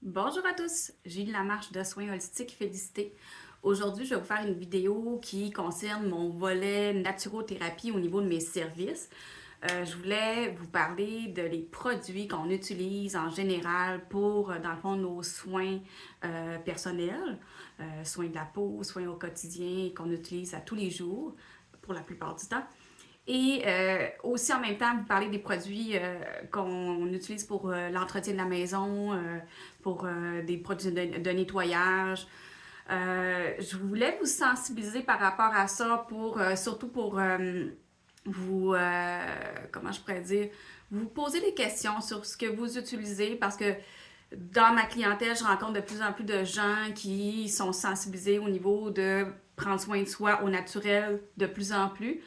Bonjour à tous, Gilles Lamarche de Soins Holistiques Félicité. Aujourd'hui, je vais vous faire une vidéo qui concerne mon volet naturothérapie au niveau de mes services. Je voulais vous parler de les produits qu'on utilise en général pour, dans le fond, nos soins personnels, soins de la peau, soins au quotidien qu'on utilise à tous les jours pour la plupart du temps. Et aussi en même temps, vous parler des produits qu'on utilise pour l'entretien de la maison, pour des produits de nettoyage. Je voulais vous sensibiliser par rapport à ça, surtout pour vous, comment je pourrais dire, vous poser des questions sur ce que vous utilisez parce que dans ma clientèle, je rencontre de plus en plus de gens qui sont sensibilisés au niveau de prendre soin de soi au naturel de plus en plus.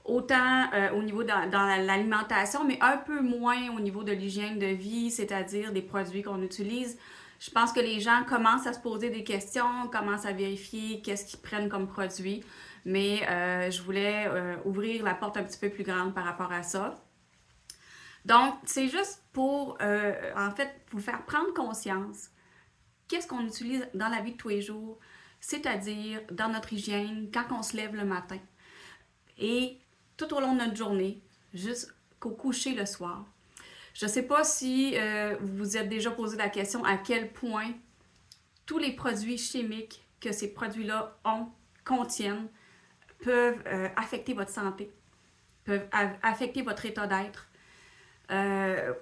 Autant au niveau dans l'alimentation, mais un peu moins au niveau de l'hygiène de vie, c'est-à-dire des produits qu'on utilise. Je pense que les gens commencent à se poser des questions, commencent à vérifier qu'est-ce qu'ils prennent comme produit, mais je voulais ouvrir la porte un petit peu plus grande par rapport à ça. Donc, c'est juste pour, en fait, vous faire prendre conscience qu'est-ce qu'on utilise dans la vie de tous les jours, c'est-à-dire dans notre hygiène, quand on se lève le matin. Et tout au long de notre journée, jusqu'au coucher le soir. Je ne sais pas si vous vous êtes déjà posé la question à quel point tous les produits chimiques que ces produits-là contiennent, peuvent affecter votre santé, peuvent affecter votre état d'être.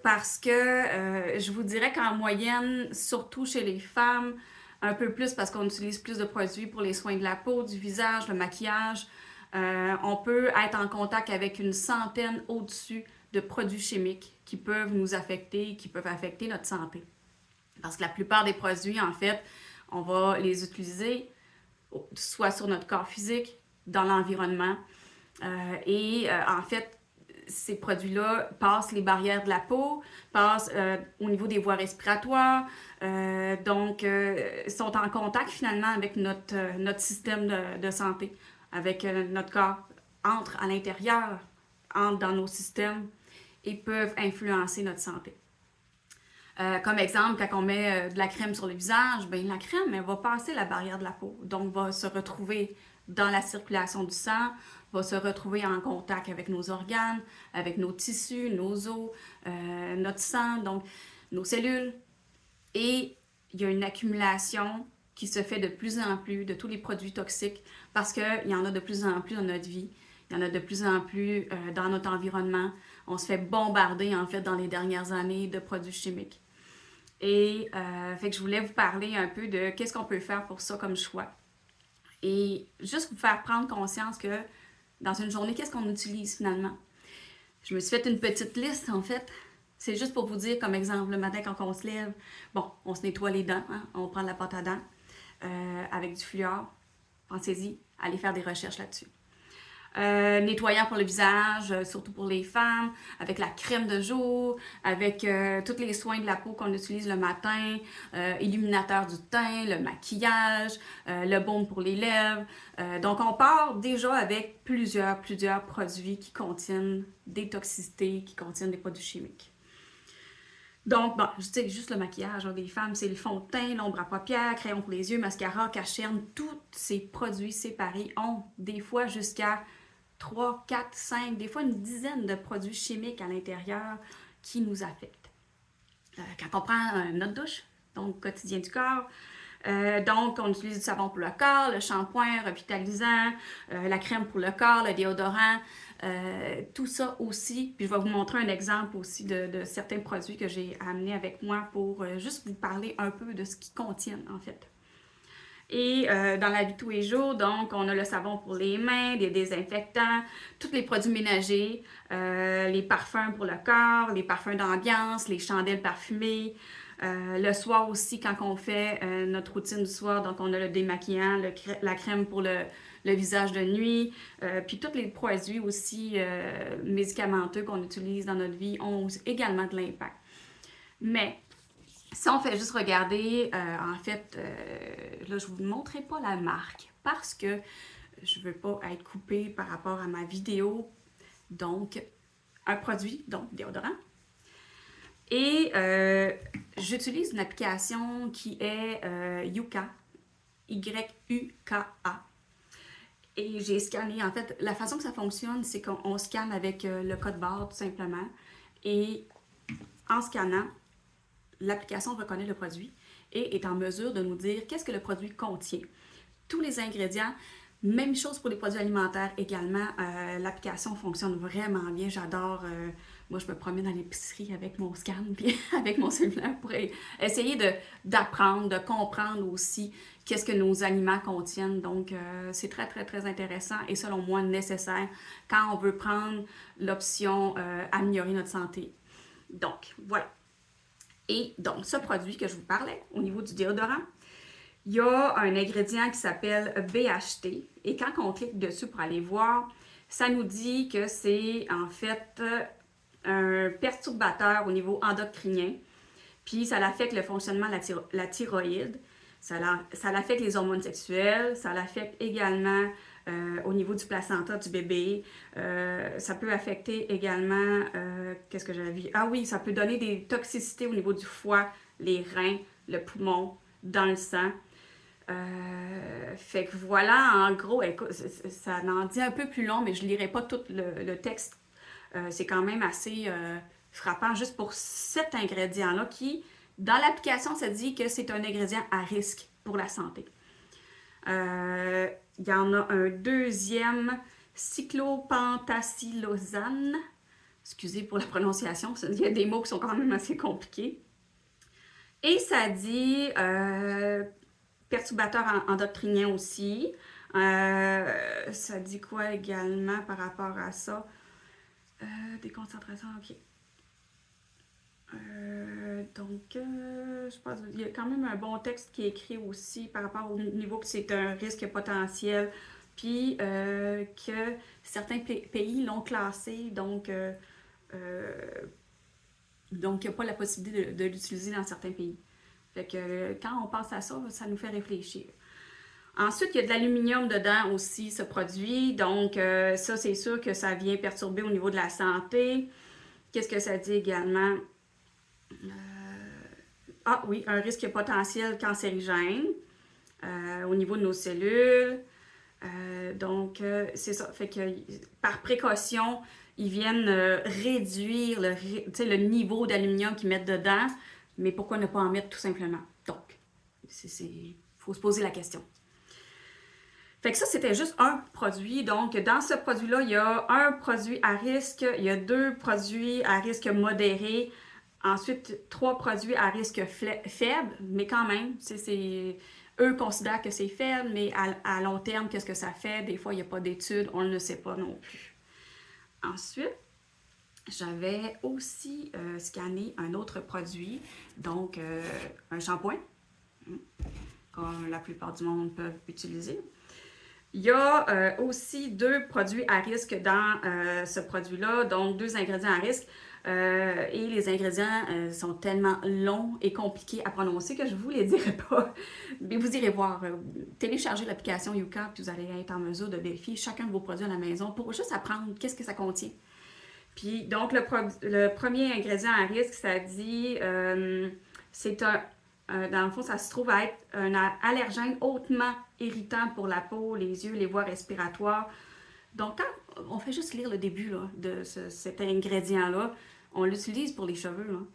Parce que je vous dirais qu'en moyenne, surtout chez les femmes, un peu plus parce qu'on utilise plus de produits pour les soins de la peau, du visage, le maquillage, on peut être en contact avec une centaine au-dessus de produits chimiques qui peuvent nous affecter, qui peuvent affecter notre santé. Parce que la plupart des produits, en fait, on va les utiliser soit sur notre corps physique, dans l'environnement. En fait, ces produits-là passent les barrières de la peau, passent au niveau des voies respiratoires, sont en contact finalement avec notre système de santé, avec notre corps, entrent à l'intérieur, entrent dans nos systèmes et peuvent influencer notre santé. Comme exemple, quand on met de la crème sur le visage, ben, la crème elle va passer la barrière de la peau, donc va se retrouver dans la circulation du sang, va se retrouver en contact avec nos organes, avec nos tissus, nos os, notre sang, donc nos cellules. Et il y a une accumulation qui se fait de plus en plus de tous les produits toxiques parce qu'il y en a de plus en plus dans notre vie. Il y en a de plus en plus dans notre environnement. On se fait bombarder, en fait, dans les dernières années de produits chimiques. Et fait que je voulais vous parler un peu de qu'est-ce qu'on peut faire pour ça comme choix. Et juste vous faire prendre conscience que dans une journée, qu'est-ce qu'on utilise finalement? Je me suis fait une petite liste en fait. C'est juste pour vous dire, comme exemple, le matin quand on se lève, bon, on se nettoie les dents, hein, on prend de la pâte à dents avec du fluor. Pensez-y, allez faire des recherches là-dessus. Nettoyant pour le visage, surtout pour les femmes, avec la crème de jour, avec tous les soins de la peau qu'on utilise le matin, illuminateur du teint, le maquillage, le baume pour les lèvres. Donc on part déjà avec plusieurs produits qui contiennent des toxicités, qui contiennent des produits chimiques. Donc, bon, je sais juste le maquillage des femmes, c'est le fond de teint, l'ombre à paupières, crayon pour les yeux, mascara, cacherne, tous ces produits séparés ont des fois jusqu'à 3, 4, 5, des fois une dizaine de produits chimiques à l'intérieur qui nous affectent. Quand on prend notre douche, donc quotidien du corps, donc on utilise du savon pour le corps, le shampoing revitalisant, la crème pour le corps, le déodorant, tout ça aussi. Puis je vais vous montrer un exemple aussi de certains produits que j'ai amenés avec moi pour juste vous parler un peu de ce qu'ils contiennent en fait. Et dans la vie de tous les jours, donc, on a le savon pour les mains, des désinfectants, tous les produits ménagers, les parfums pour le corps, les parfums d'ambiance, les chandelles parfumées. Le soir aussi, quand on fait notre routine du soir, donc on a le démaquillant, la crème pour le visage de nuit, puis tous les produits aussi médicamenteux qu'on utilise dans notre vie ont également de l'impact. Mais si on fait juste regarder, en fait, là, je ne vous montrerai pas la marque parce que je ne veux pas être coupée par rapport à ma vidéo. Donc, un produit, donc déodorant. Et j'utilise une application qui est Yuka, Y-U-K-A. Et j'ai scanné, en fait, la façon que ça fonctionne, c'est qu'on scanne avec le code barre tout simplement. Et en scannant, l'application reconnaît le produit et est en mesure de nous dire qu'est-ce que le produit contient. Tous les ingrédients, même chose pour les produits alimentaires également. L'application fonctionne vraiment bien. J'adore. Moi, je me promène dans l'épicerie avec mon scan puis avec mon cellulaire pour essayer d'apprendre, de comprendre aussi qu'est-ce que nos aliments contiennent. Donc, c'est très, très, très intéressant et selon moi nécessaire quand on veut prendre l'option améliorer notre santé. Donc, voilà. Et donc, ce produit que je vous parlais au niveau du déodorant, il y a un ingrédient qui s'appelle BHT. Et quand on clique dessus pour aller voir, ça nous dit que c'est en fait un perturbateur au niveau endocrinien. Puis ça affecte le fonctionnement de la thyroïde. Ça affecte les hormones sexuelles. Ça l'affecte également au niveau du placenta du bébé. Ça peut affecter également, qu'est-ce que j'avais vu? Ah oui, ça peut donner des toxicités au niveau du foie, les reins, le poumon, dans le sang. Fait que voilà, en gros, écoute, ça en dit un peu plus long, mais je ne lirai pas tout le texte. C'est quand même assez frappant juste pour cet ingrédient-là qui, dans l'application, ça dit que c'est un ingrédient à risque pour la santé. Il y en a un deuxième, cyclopentacylosane. Excusez pour la prononciation, il y a des mots qui sont quand même assez compliqués. Et ça dit perturbateur endocrinien aussi. Ça dit quoi également par rapport à ça? Des concentrations, ok. Je pense qu'il y a quand même un bon texte qui est écrit aussi par rapport au niveau que c'est un risque potentiel, puis que certains pays l'ont classé, donc il n'y a pas la possibilité de l'utiliser dans certains pays. Fait que quand on pense à ça, ça nous fait réfléchir. Ensuite, il y a de l'aluminium dedans aussi, ce produit. Donc, ça, c'est sûr que ça vient perturber au niveau de la santé. Qu'est-ce que ça dit également? Ah oui, un risque potentiel cancérigène au niveau de nos cellules. C'est ça. Fait que par précaution, ils viennent réduire le niveau d'aluminium qu'ils mettent dedans. Mais pourquoi ne pas en mettre tout simplement? Donc, il faut se poser la question. Fait que ça, c'était juste un produit. Donc, dans ce produit-là, il y a un produit à risque, il y a 2 produits à risque modéré, ensuite 3 produits à risque faible, mais quand même, eux considèrent que c'est faible, mais à long terme, qu'est-ce que ça fait? Des fois, il n'y a pas d'études, on ne le sait pas non plus. Ensuite, j'avais aussi scanné un autre produit, donc un shampoing, comme la plupart du monde peuvent utiliser. Il y a aussi 2 produits à risque dans ce produit-là, donc 2 ingrédients à risque. Et les ingrédients sont tellement longs et compliqués à prononcer que je ne vous les dirai pas. Mais vous irez voir. Téléchargez l'application Yuka, puis vous allez être en mesure de vérifier chacun de vos produits à la maison pour juste apprendre qu'est-ce que ça contient. Puis, donc, le premier ingrédient à risque, ça dit, c'est dans le fond, ça se trouve à être un allergène hautement irritant pour la peau, les yeux, les voies respiratoires. Donc, quand on fait juste lire le début là, de cet ingrédient-là, on l'utilise pour les cheveux.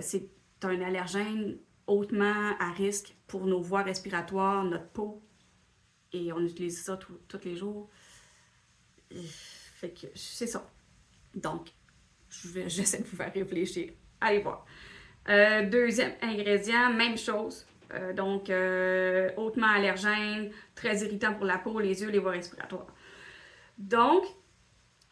C'est un allergène hautement à risque pour nos voies respiratoires, notre peau. Et on utilise ça tous les jours. Fait que c'est ça. Donc, j'essaie de vous faire réfléchir. Allez voir. Deuxième ingrédient, même chose. Hautement allergène, très irritant pour la peau, les yeux, les voies respiratoires. Donc,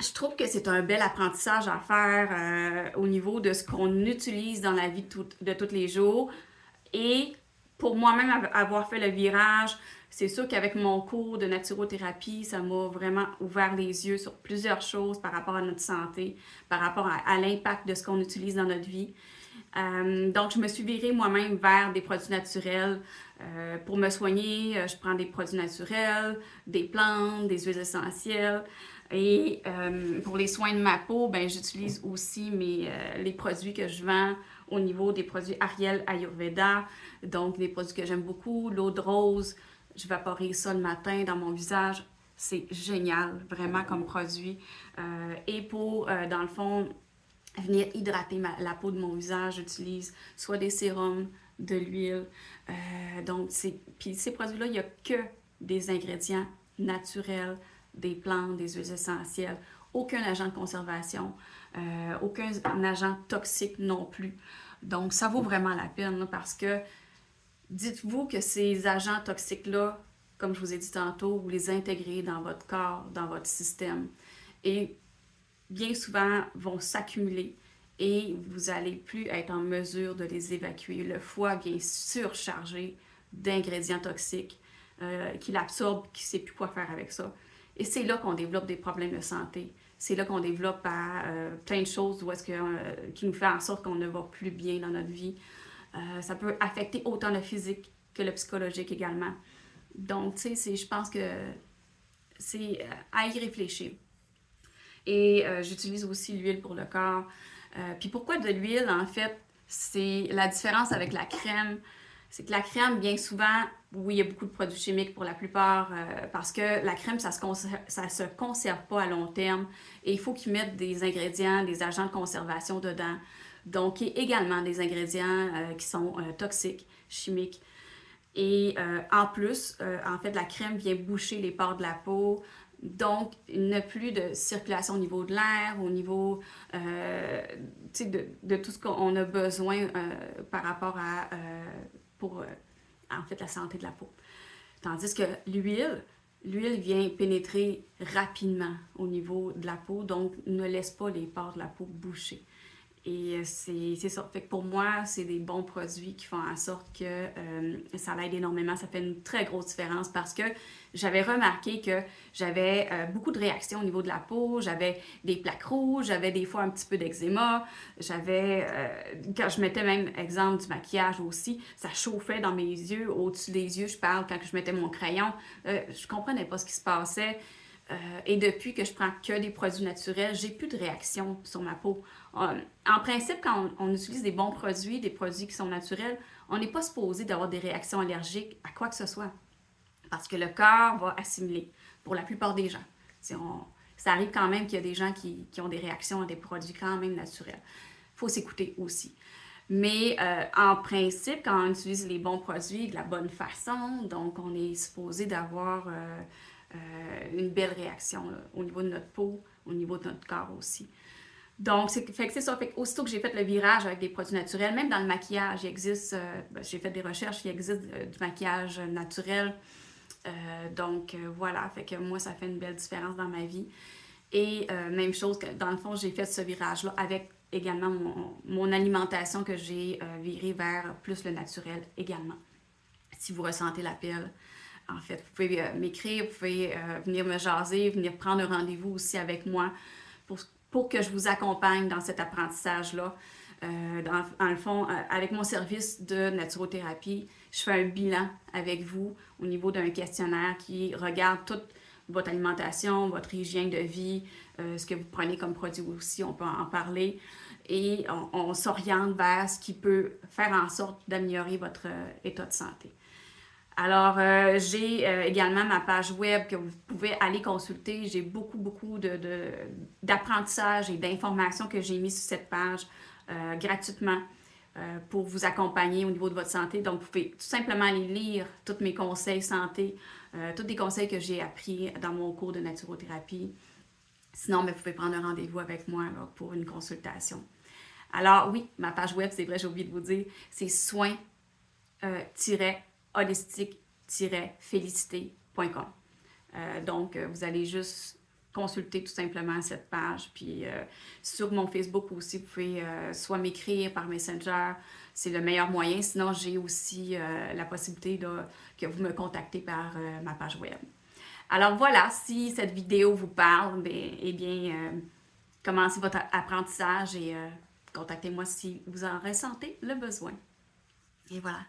je trouve que c'est un bel apprentissage à faire au niveau de ce qu'on utilise dans la vie de tous les jours. Et pour moi-même avoir fait le virage, c'est sûr qu'avec mon cours de naturothérapie, ça m'a vraiment ouvert les yeux sur plusieurs choses par rapport à notre santé, par rapport à l'impact de ce qu'on utilise dans notre vie. Donc, je me suis virée moi-même vers des produits naturels. Pour me soigner, je prends des produits naturels, des plantes, des huiles essentielles. Et pour les soins de ma peau, ben, j'utilise aussi les produits que je vends au niveau des produits Ariel Ayurveda, donc des produits que j'aime beaucoup, l'eau de rose, je vaporise ça le matin dans mon visage, c'est génial, vraiment comme produit. Et pour, dans le fond, venir hydrater la peau de mon visage, j'utilise soit des sérums, de l'huile. Donc, puis ces produits-là, il n'y a que des ingrédients naturels, des plantes, des huiles essentielles, aucun agent de conservation, aucun agent toxique non plus. Donc, ça vaut vraiment la peine là, parce que dites-vous que ces agents toxiques-là, comme je vous ai dit tantôt, vous les intégrez dans votre corps, dans votre système. Et bien souvent, vont s'accumuler et vous n'allez plus être en mesure de les évacuer. Le foie vient surchargé d'ingrédients toxiques qu'il absorbe, qu'il ne sait plus quoi faire avec ça. Et c'est là qu'on développe des problèmes de santé. C'est là qu'on développe plein de choses qui nous fait en sorte qu'on ne va plus bien dans notre vie. Ça peut affecter autant le physique que le psychologique également. Donc, tu sais, je pense que c'est à y réfléchir. Et j'utilise aussi l'huile pour le corps. Puis pourquoi de l'huile, en fait, c'est la différence avec la crème. C'est que la crème, bien souvent, oui, il y a beaucoup de produits chimiques pour la plupart, parce que la crème, ça se conserve pas à long terme. Et il faut qu'ils mettent des ingrédients, des agents de conservation dedans. Donc, il y a également des ingrédients qui sont toxiques, chimiques. Et en plus, en fait, la crème vient boucher les pores de la peau. Donc, il n'y a plus de circulation au niveau de l'air, au niveau de tout ce qu'on a besoin par rapport à pour en fait la santé de la peau. Tandis que l'huile vient pénétrer rapidement au niveau de la peau, donc ne laisse pas les pores de la peau boucher. Et c'est ça. Fait que pour moi, c'est des bons produits qui font en sorte que ça l'aide énormément. Ça fait une très grosse différence parce que j'avais remarqué que j'avais beaucoup de réactions au niveau de la peau. J'avais des plaques rouges, j'avais des fois un petit peu d'eczéma. Quand je mettais même, exemple, du maquillage aussi, ça chauffait dans mes yeux, au-dessus des yeux, je parle, quand je mettais mon crayon. Je comprenais pas ce qui se passait. Et depuis que je prends que des produits naturels, j'ai plus de réaction sur ma peau. En principe, quand on utilise des bons produits, des produits qui sont naturels, on n'est pas supposé d'avoir des réactions allergiques à quoi que ce soit. Parce que le corps va assimiler, pour la plupart des gens. Ça arrive quand même qu'il y a des gens qui ont des réactions à des produits quand même naturels. Il faut s'écouter aussi. Mais en principe, quand on utilise les bons produits de la bonne façon, donc on est supposé d'avoir une belle réaction là, au niveau de notre peau, au niveau de notre corps aussi. Donc, c'est ça. Fait aussitôt que j'ai fait le virage avec des produits naturels, même dans le maquillage, il existe, j'ai fait des recherches, il existe du maquillage naturel. Voilà, fait que moi, ça fait une belle différence dans ma vie. Et même chose, que dans le fond, j'ai fait ce virage-là avec également mon alimentation que j'ai viré vers plus le naturel également. Si vous ressentez l'appel, en fait, vous pouvez m'écrire, vous pouvez venir me jaser, venir prendre un rendez-vous aussi avec moi pour que je vous accompagne dans cet apprentissage-là. Dans le fond, avec mon service de naturothérapie, je fais un bilan avec vous au niveau d'un questionnaire qui regarde toute votre alimentation, votre hygiène de vie, ce que vous prenez comme produit aussi, on peut en parler. Et on s'oriente vers ce qui peut faire en sorte d'améliorer votre état de santé. Alors, j'ai également ma page web que vous pouvez aller consulter. J'ai beaucoup d'apprentissage et d'informations que j'ai mis sur cette page gratuitement pour vous accompagner au niveau de votre santé. Donc, vous pouvez tout simplement aller lire tous mes conseils santé, tous les conseils que j'ai appris dans mon cours de naturothérapie. Sinon, vous pouvez prendre un rendez-vous avec moi là, pour une consultation. Alors, oui, ma page web, c'est vrai, j'ai oublié de vous dire, c'est soins-holistique-félicité.com. Donc, vous allez juste consulter tout simplement cette page. Puis, sur mon Facebook aussi, vous pouvez soit m'écrire par Messenger, c'est le meilleur moyen. Sinon, j'ai aussi la possibilité que vous me contactez par ma page web. Alors voilà, si cette vidéo vous parle, commencez votre apprentissage et contactez-moi si vous en ressentez le besoin. Et voilà,